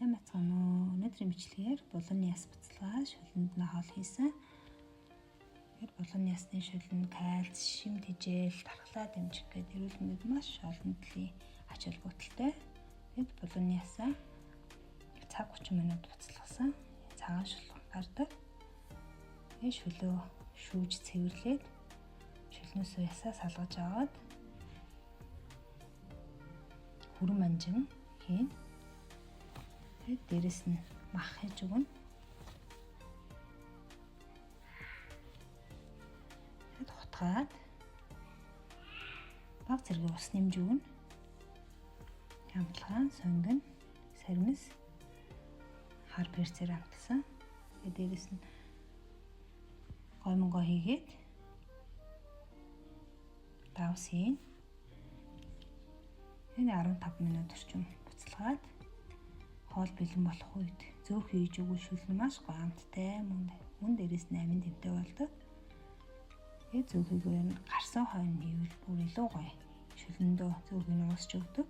Сайн бацгаана уу? Өнөөдрийн бичлэгээр булан яс буцалгаа шүлэнд нь хоол хийсэн. Тэгэхээр булан ясны шүлэн кальц, шим тэжээл, тархлаа дэмжих гэдэг эрүүл мэндэд маш олон төрлийн ач холбогдолтой. Тэгэд булан ясаа цаг 30 минут буцалгасан. Цагаан шулуун гардаг. Тэгээ шүлөө шүүж цэвэрлээд шүлнөөсөө ясаа салгаж аваад хүрэн манжин хийн. Тэгээд дээрэс нь мах хийж өгнө. Тэгээд хутгаад баг зэрэг ус нэмж өгнө. Хамтлагаан, сонгон, сармис, хар перцээр хамтсан. Тэгээд дээрэс нь гоймонго хийгээд давс хийн. Энэ 15 минут орчим буцалгаад хоол бэлэн болох үед зөөх хийж өгвөл шүлэн маш гомдтой мөн дээрээс 8 тэмтэй болдог. Тэгээд зөөхийгөө гарсан хойно хийвэл бүр илүү гоё шүлэндөө зөөхийг уусч өгдөг.